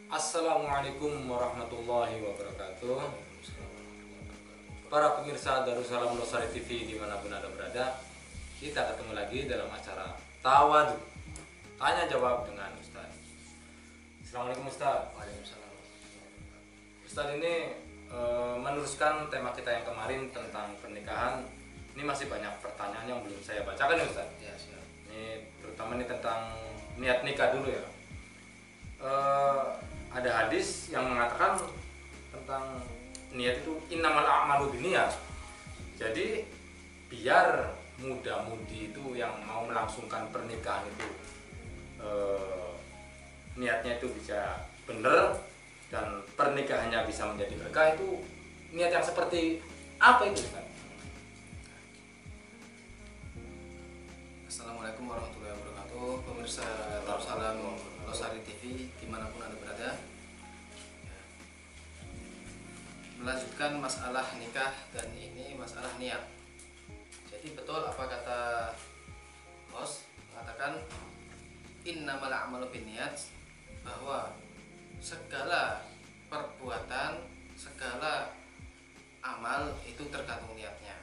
Assalamualaikum warahmatullahi wabarakatuh. Para pemirsa Darussalam Losari TV dimanapun Anda berada, kita ketemu lagi dalam acara Tawadu Tanya Jawab dengan Ustaz. Assalamualaikum Ustaz. Waalaikumsalam. Ustaz ini meneruskan tema kita yang kemarin tentang pernikahan. Ini masih banyak pertanyaan yang belum saya bacakan ya Ustaz. Ya, siap. Ini terutama ini tentang niat nikah dulu ya. Ada hadis yang mengatakan tentang niat itu innamal a'malu binniyat. Jadi biar muda-mudi itu yang mau melangsungkan pernikahan itu niatnya itu bisa benar dan pernikahannya bisa menjadi berkah, itu niat yang seperti apa itu Ustaz? Assalamualaikum warahmatullahi wabarakatuh. Pemirsa Darussalam Losari TV dimanapun Anda berada. Ya. Melanjutkan masalah nikah dan ini masalah niat. Jadi betul apa kata host mengatakan innamal a'malu binniyat, bahwa segala perbuatan, segala amal itu tergantung niatnya.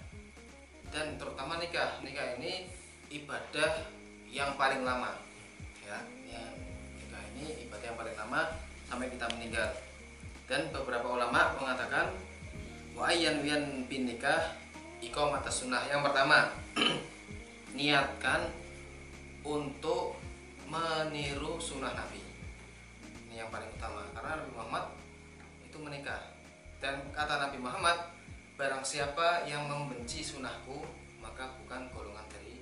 Dan terutama nikah ini ibadah yang paling lama, ya. Nikah ini ibadah yang paling lama sampai kita meninggal. Dan beberapa ulama mengatakan wa ayyan wiyan bin nikah iqamatus sunnah. Yang pertama, niatkan untuk meniru sunnah Nabi. Ini yang paling utama, karena Nabi Muhammad itu menikah. Dan kata Nabi Muhammad, barang siapa yang membenci sunnahku maka bukan golongan dari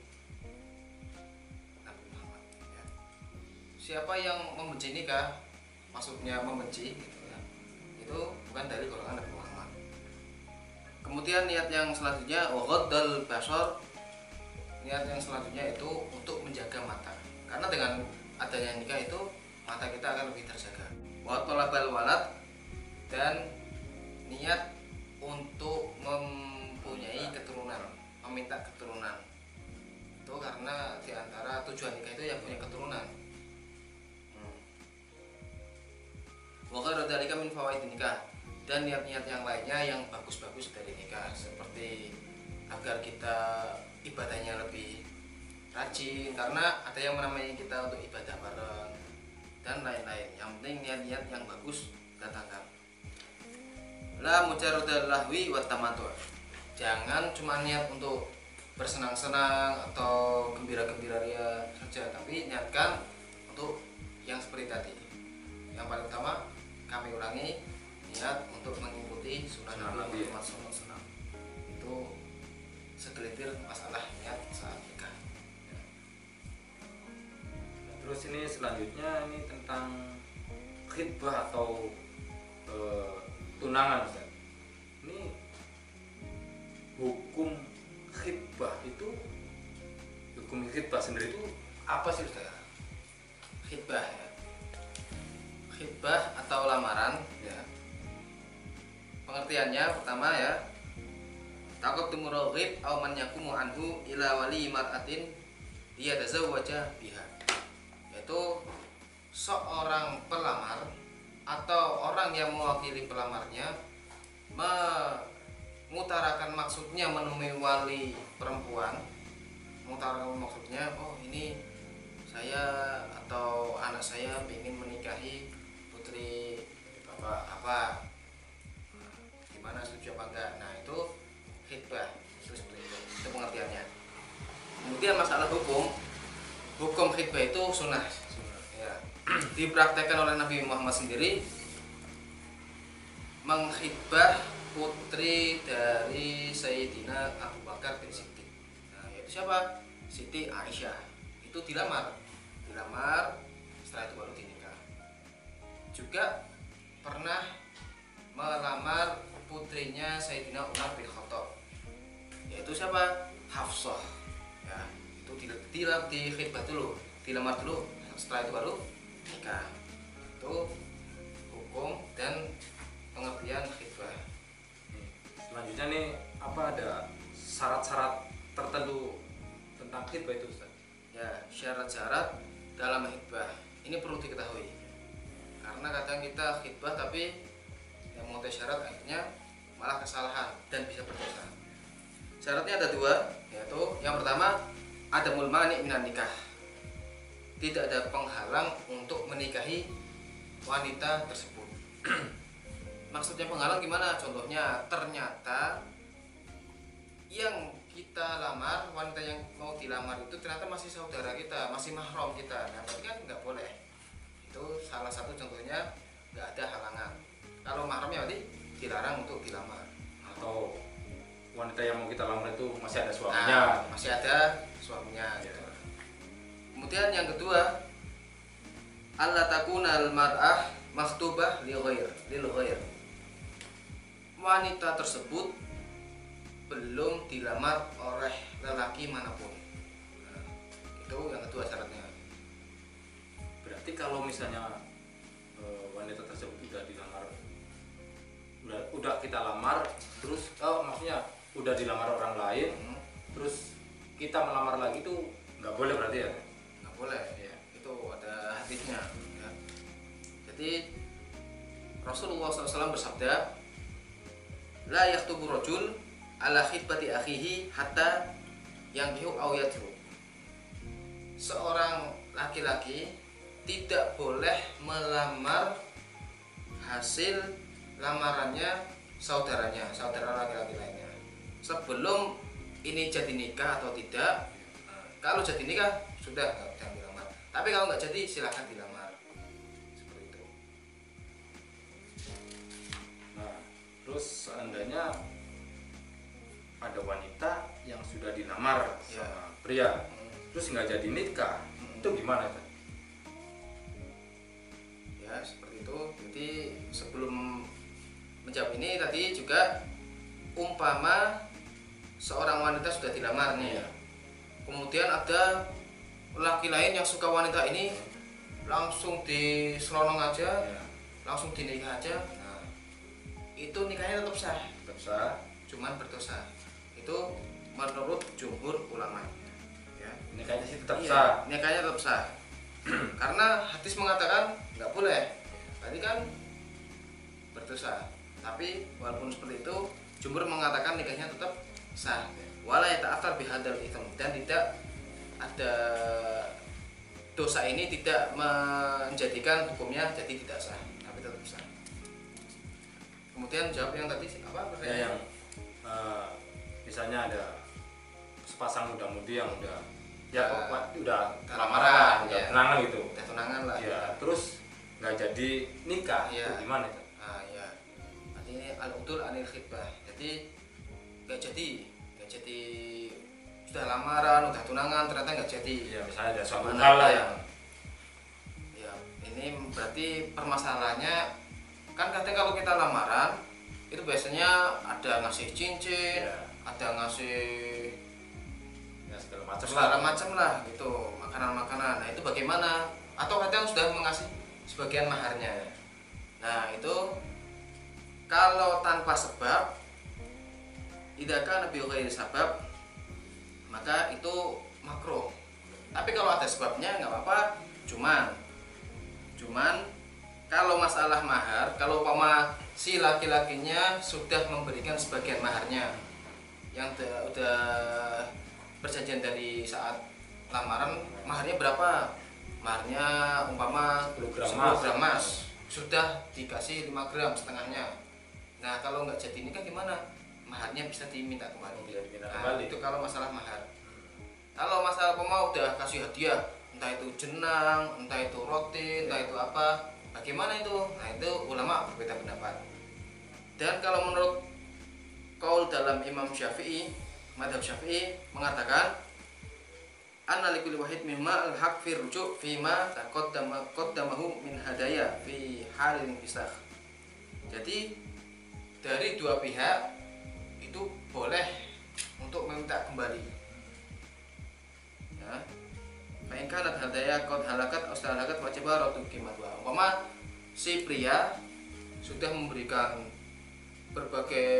Nabi Muhammad, ya. Siapa yang membenci nikah, maksudnya membenci gitu ya, itu bukan dari golongan Nabi Muhammad. Kemudian niat yang selanjutnya ghaddal basar. Niat yang selanjutnya itu untuk menjaga mata, karena dengan adanya nikah itu mata kita akan lebih terjaga. Wa talabal walad, dan niat untuk mempunyai keturunan, meminta keturunan. Itu karena diantara tujuan nikah itu yang punya keturunan. Wa ghairu dzalika min fawaid nikah, dan niat-niat yang lainnya yang bagus-bagus dari nikah, seperti agar kita ibadahnya lebih rajin, karena ada yang menamai kita untuk ibadah bareng dan lain-lain. Yang penting niat-niat yang bagus datangkan. La mujarradal lahwi wa tamattu'. Jangan cuma niat untuk bersenang-senang atau gembira-gembira ria saja, tapi niatkan untuk yang seperti tadi. Yang paling utama kami ulangi, niat untuk mengikuti sunnah Nabi Muhammad SAW. Itu segelintir masalah niat saat nikah. Terus ini selanjutnya ini tentang khitbah atau tunangan Ustaz. Ini hukum khitbah sendiri itu apa sih Ustaz? Khitbah, ya. Khitbah atau lamaran, ya. Pengertiannya pertama, ya, taqaddumur raghib aw man yakumu anhu ila wali mar'atin liyatazawwaja biha. Yaitu seorang pelamar atau orang yang mewakili pelamarnya mengutarakan maksudnya menemui wali perempuan, mengutarakan maksudnya, oh ini saya atau anak saya ingin menikahi putri bapak apa, gimana, setuju apa enggak. Nah itu khitbah, itu seperti itu pengertiannya. Kemudian masalah hukum khitbah itu sunnah, ya. Dipraktekkan oleh Nabi Muhammad sendiri, mengkhitbah putri dari Sayyidina Abu Bakar bin Siddiq. Nah, yaitu siapa? Siti Aisyah. Itu dilamar, setelah itu baru dinikah. Juga pernah melamar putrinya Sayyidina Umar bin Khattab, yaitu siapa? Hafsah, ya. Itu di khitbah dulu, dilamar dulu, setelah itu baru nikah. Itu hukum dan pengertian khitbah. Selanjutnya nih, apa ada syarat-syarat tertentu tentang khitbah itu Ustaz? Ya, syarat-syarat dalam khitbah ini perlu diketahui. Karena kadang kita khidbah tapi yang mengutai syarat akhirnya malah kesalahan dan bisa berdosa. Syaratnya ada dua, yaitu yang pertama adamul mani minan nikah. Tidak ada penghalang untuk menikahi wanita tersebut. Maksudnya penghalang gimana? Contohnya ternyata yang kita lamar, wanita yang mau dilamar itu ternyata masih saudara kita, masih mahram kita. Nah berarti kan nggak boleh. Itu salah satu contohnya, nggak ada halangan. Kalau mahramnya berarti dilarang untuk dilamar. Atau wanita yang mau kita lamar itu masih ada suaminya. Nah, masih ada suaminya. Ya. Gitu. Kemudian yang kedua, alla takunal mar'ah makhtubah lil ghair. Wanita tersebut belum dilamar oleh lelaki manapun. Nah, itu yang kedua syaratnya. Berarti kalau misalnya wanita tersebut udah dilamar, udah kita lamar, terus maksudnya udah dilamar orang lain, terus kita melamar lagi itu nggak boleh berarti ya? Nggak boleh. Ya. Itu ada hadisnya. Ya. Jadi Rasulullah SAW bersabda, la yaktubu rajul ala khitbati akhihi hatta yankihu aw yatru. Seorang laki-laki tidak boleh melamar hasil lamarannya saudaranya, saudara laki-laki lainnya, sebelum ini jadi nikah atau tidak. Kalau jadi nikah sudah jangan dilamar. Tapi kalau nggak jadi silahkan dilamar. Seperti itu. Nah, terus seandainya ada wanita yang sudah dilamar Ya. sama pria, terus nggak jadi nikah, itu gimana kan? Ya seperti itu. Jadi sebelum menjawab ini tadi juga umpama seorang wanita sudah dilamar nih, Iya. kemudian ada laki lain yang suka wanita ini, langsung diselonong aja, Ya. langsung dinikah aja. Nah, itu nikahnya tetap sah, Tetap sah. cuman berdosa. Itu menurut jumhur ulama. Ya. Nikahnya sih tetap Iya, sah. nikahnya tetap sah. Karena hadis mengatakan nggak boleh. Berarti kan berdosa. Tapi walaupun seperti itu, jumhur mengatakan nikahnya tetap sah. Wala yata'athar bihadzal itsm, dan tidak ada dosa ini tidak menjadikan hukumnya jadi tidak sah, tapi tetap sah. Kemudian jawab yang tadi apa? Ya, yang misalnya ada sepasang muda-mudi yang udah udah lamaran, udah ya. tunangan gitu. Udah tunangan lah. Ya, terus nggak jadi nikah, Iya. itu gimana itu? Nah, ya. Artinya ini al-udul anil khitbah. Jadi nggak jadi sudah lamaran, udah tunangan, ternyata nggak jadi. Ya, misalnya ada suatu Gimana hal lah ya? yang Ya, ini berarti permasalahannya kan katanya kalau kita lamaran itu biasanya ada ngasih cincin, Ya. ada ngasih ya segala macam segala macam lah gitu, makanan-makanan. Nah itu bagaimana? Atau kadang sudah mengasih sebagian maharnya. Nah itu kalau tanpa sebab, idza kana bi ghairi sabab, maka itu makruh. Tapi kalau ada sebabnya nggak apa-apa. Cuman kalau masalah mahar, kalau umpama si laki-lakinya sudah memberikan sebagian maharnya, yang udah perjanjian dari saat lamaran, maharnya berapa? Maharnya umpama 10 gram 10 gram emas, sudah dikasih 5 gram setengahnya. Nah kalau nggak jadi nikah gimana? Maharnya bisa diminta kembali. Bisa diminta Nah, kembali. itu kalau masalah mahar. Kalau masalah pemau udah kasih hadiah, entah itu jenang, entah itu roti, entah itu apa, bagaimana itu? Nah itu ulama berbeda pendapat. Dan kalau menurut kaul dalam Imam Syafi'i, madhab Syafi'i mengatakan anna likulli wahid mimma al-haq fi rujuk fi ma qaddamahu min hadaya fi halin pisah. Jadi dari dua pihak itu boleh untuk meminta kembali. Ya. Fa hadaya qad halakat aw halakat wajib ratu qimatuha. Umpama si pria sudah memberikan berbagai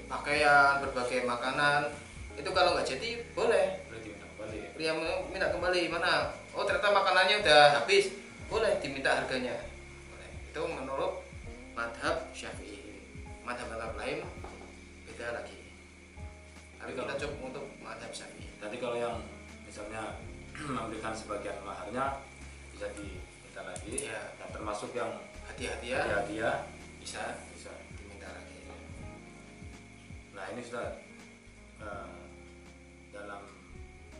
pakaian, berbagai makanan, itu kalau nggak jadi boleh diminta kembali. pria minta kembali. Mana? Oh ternyata makanannya udah habis, boleh diminta harganya. Boleh. Itu menurut madhab Syafi'i. Madhab lain beda lagi. Tapi kita cukup untuk madhab Syafi'i. Tadi kalau yang misalnya memberikan sebagian maharnya bisa diminta lagi, Ya. nah, termasuk yang Hadiah bisa diminta lagi. Nah ini sudah dalam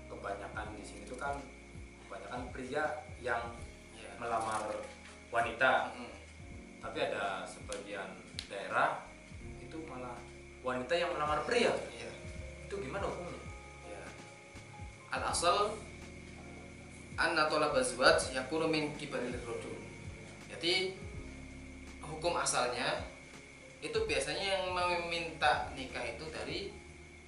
kebanyakan di sini tuh kan kebanyakan pria yang Ya. melamar wanita, Mm-mm. tapi ada sebagian daerah itu malah wanita yang melamar pria. Iya. Itu gimana hukumnya? Ya. Al-asal anna thalab az-zawaj yakunu min qibalil rajul. Jadi hukum asalnya itu biasanya yang meminta nikah itu dari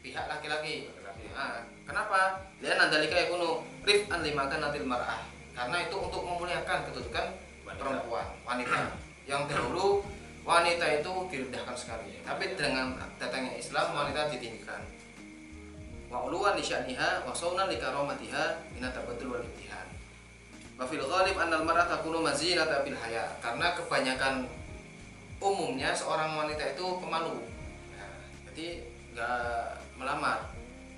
pihak laki-laki. Nah, kenapa? Lian andalika yakunu rif'an limakanatil mar'ah. Karena itu untuk memuliakan kedudukan perempuan, wanita. Yang dahulu wanita itu direndahkan sekali. Tapi dengan datangnya Islam wanita ditinggikan. Wa uluwan li sya'niha wa sawnan li karamatiha min at-tabaddul wal imtihan. Wa fil ghalib annal mar'ata takunu mazinatan bil haya. Karena kebanyakan umumnya seorang wanita itu pemalu. Nah, jadi enggak melamar.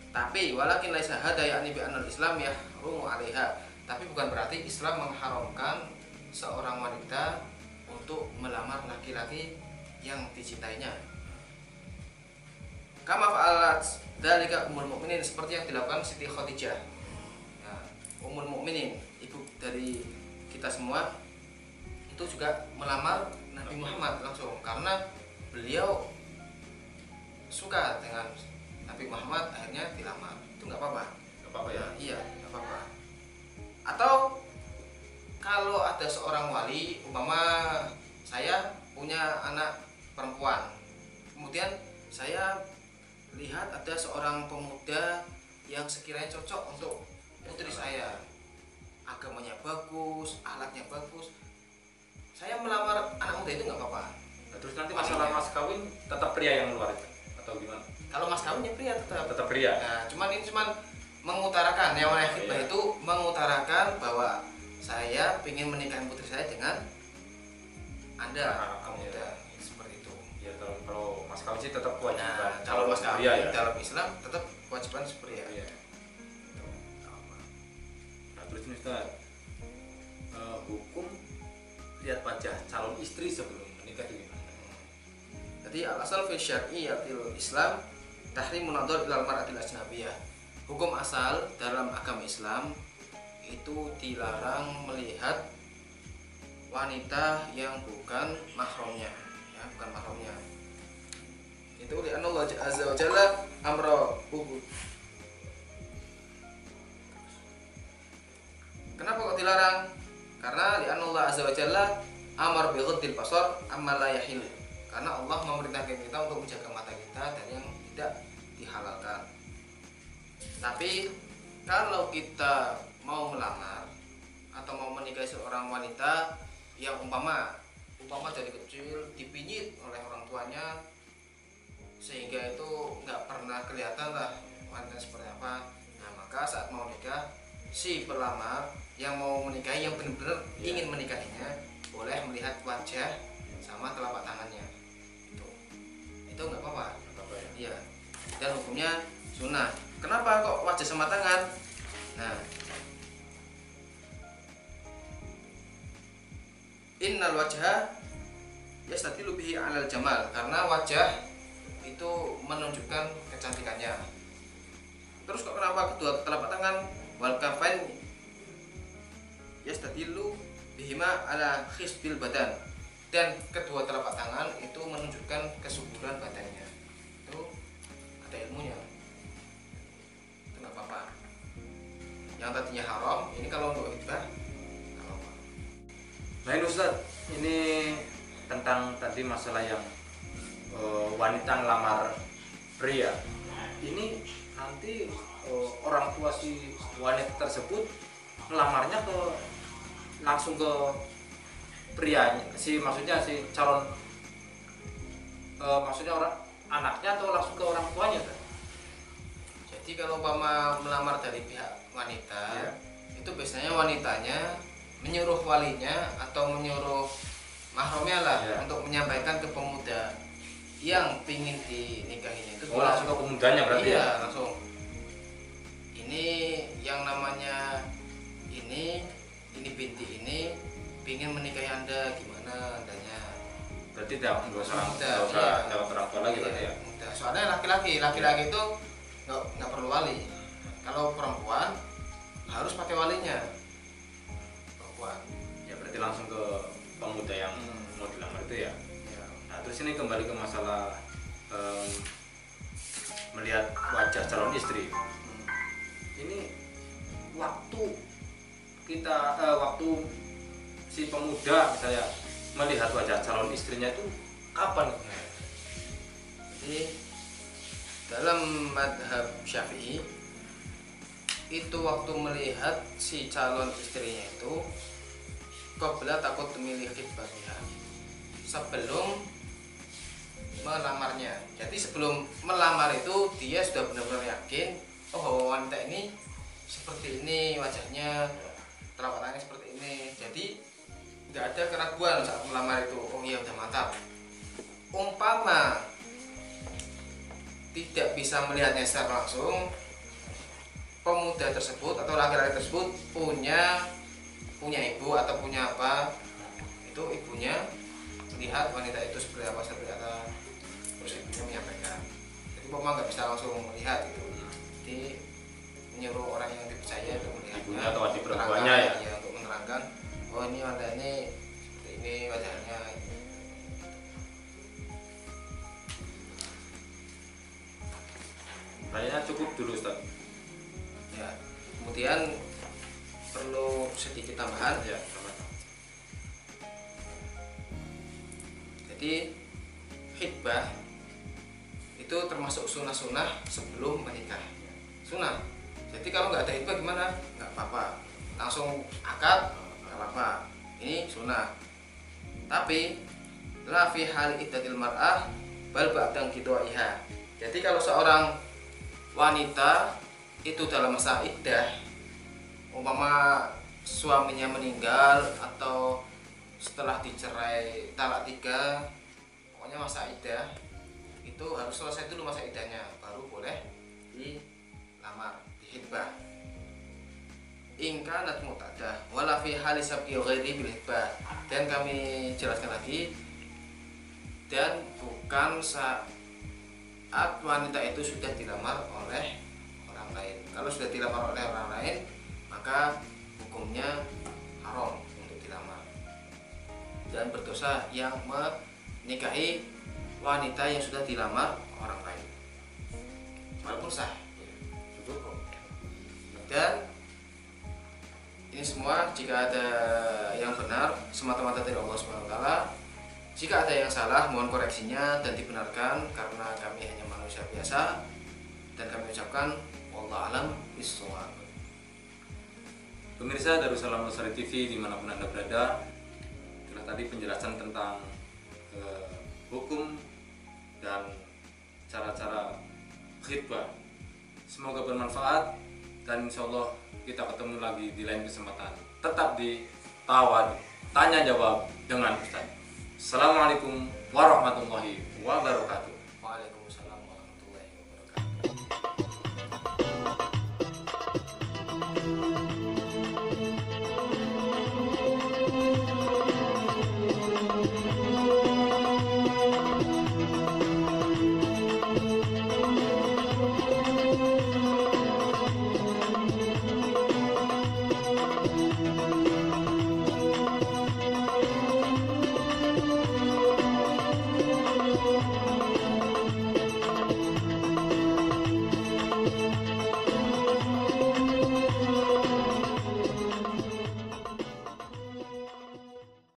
Tapi walakin laisa hada ya'ni bi annal Islam yahrumu 'alaiha. Tapi bukan berarti Islam mengharamkan seorang wanita untuk melamar laki-laki yang dicintainya. Kama fa'alat dzalika ummul mukminin, seperti yang dilakukan Siti Khadijah. Nah, ummul mukminin, ibu dari kita semua, itu juga melamar Nabi Muhammad langsung karena beliau suka dengan Nabi Muhammad, akhirnya dilamar. Itu nggak apa-apa. Gak apa-apa ya? Iya, nggak apa-apa. Atau kalau ada seorang wali, umpama saya punya anak perempuan, kemudian saya lihat ada seorang pemuda yang sekiranya cocok untuk putri saya, agamanya bagus, alatnya bagus, saya melamar anak muda itu nggak apa-apa. Nah, terus nanti masalah mas kawin tetap pria yang keluar itu atau gimana? Kalau mas kawinnya pria tetap. Tetap pria. Nah, ini cuman mengutarakan, yang namanya khitbah itu mengutarakan bahwa saya ingin menikahkan putri saya dengan Anda, Anak muda, seperti itu. Ya kalau mas kawin sih tetap kewajiban. Nah, kalau mas kawin pria ya. dalam Islam tetap kewajiban seperti Iya. Nah terus ini Ustaz, hukum lihat wajah calon istri sebelum menikah itu gimana? Jadi al-asal fi syar'iyyatil Islam tahrimun nadhar ilal mar'atil ajnabiyah. Hukum asal dalam agama Islam itu dilarang melihat wanita yang bukan mahramnya, ya, bukan mahramnya. Itu li anna Allah azza wa jalla amra ubu. Kenapa kok dilarang? Karena li anna Allah azza wa jalla amar bi ghaddil basar amma la yahil. Karena Allah memerintahkan kita untuk menjaga mata kita dari yang tidak dihalalkan. Tapi kalau kita mau melamar atau mau menikahi seorang wanita yang umpama dari kecil dipijit oleh orang tuanya sehingga itu nggak pernah kelihatan lah wanita seperti apa, nah maka saat mau nikah si pelamar yang mau menikahi, yang benar-benar ingin menikahinya, boleh melihat wajah sama telapak tangannya. Itu nggak apa-apa. Iya. Dan hukumnya sunnah. Kenapa kok wajah sama tangan? Nah, innal wajha yastatilu bihi 'alal jamal, karena wajah itu menunjukkan kecantikannya. Terus kok kenapa kedua telapak tangan? Wal kafain yastatilu bihima 'ala khisbil badan, dan kedua telapak tangan itu menunjukkan kesuburan badannya. Itu ada ilmunya. Itu nggak apa-apa. Yang tadinya haram, ini kalau untuk khitbah nggak apa-apa. Nah ini Ustaz, ini tentang tadi masalah yang wanita ngelamar pria. Ini nanti orang tua si wanita tersebut ngelamarnya langsung ke prianya, maksudnya si calon, maksudnya orang anaknya atau langsung ke orang tuanya kan? Jadi kalau umpama melamar dari pihak wanita, Ya. itu biasanya wanitanya menyuruh walinya atau menyuruh mahramnya lah Ya. untuk menyampaikan ke pemuda yang pingin dinikahinya itu. Oh, langsung ke pemudanya berarti iya, ya? langsung. Ini yang namanya ini binti ini pingin menikahi Anda, gimana Andanya? Berarti nggak usah Iya. jawab orang tua lagi berarti ya? Mudah. Soalnya laki-laki itu nggak perlu wali. Kalau perempuan harus pakai walinya. Perempuan. Ya berarti langsung ke pemuda yang mau dilamar itu ya? Ya. Nah terus ini kembali ke masalah melihat wajah calon istri. Ini waktu waktu si pemuda misalnya melihat wajah calon istrinya itu kapan? Jadi dalam madhab Syafi'i itu waktu melihat si calon istrinya itu qabla takut memilih khitbatiha, sebelum melamarnya. Jadi sebelum melamar itu dia sudah benar-benar yakin, oh bahwa wanita ini seperti ini wajahnya, perawatannya seperti ini. Jadi nggak ada keraguan saat melamar itu, oh iya udah mantap. Umpama tidak bisa melihatnya secara langsung, pemuda tersebut atau laki-laki tersebut punya ibu atau punya apa, itu ibunya melihat wanita itu seperti apa, terus ibunya menyampaikan. Jadi memang nggak bisa langsung melihat itu, jadi menyuruh orang yang dipercaya untuk melihatnya, Ibunya atau adik perempuannya ya? untuk menerangkan, oh ini wanita ini seperti ini wajahnya. Kayaknya cukup dulu Ustaz. Ya, kemudian perlu sedikit tambahan. Ya. Jadi khitbah itu termasuk sunnah-sunnah sebelum menikah. Sunnah. Jadi kalau nggak ada khitbah gimana? Nggak apa-apa. Langsung akad nggak apa-apa. Ini sunnah. Tapi la fi hal iddatil mar'ah bal ba'dan qidaiha. Jadi kalau seorang wanita itu dalam masa iddah, umpama suaminya meninggal atau setelah dicerai talak 3, pokoknya masa iddah itu harus selesai dulu masa iddahnya, baru boleh dilamar, dihitbah. In kanat mu'tadah wala fi hali sabqi ghairi bil hitbah. Dan kami jelaskan lagi, dan bukan saat wanita itu sudah dilamar oleh orang lain. Kalau sudah dilamar oleh orang lain, maka hukumnya haram untuk dilamar dan berdosa yang menikahi wanita yang sudah dilamar orang lain, walaupun sah. Dan ini semua jika ada yang benar semata-mata dari Allah SWT. Jika ada yang salah, mohon koreksinya dan dibenarkan karena kami hanya manusia biasa. Dan kami ucapkan wallahu a'lam bishawab. Pemirsa Darussalam Lestari TV dimanapun Anda berada, itulah tadi penjelasan tentang hukum dan cara-cara khitbah. Semoga bermanfaat dan insya Allah kita ketemu lagi di lain kesempatan. Tetap di Tawad Tanya Jawab dengan Ustaz. Assalamualaikum warahmatullahi wabarakatuh.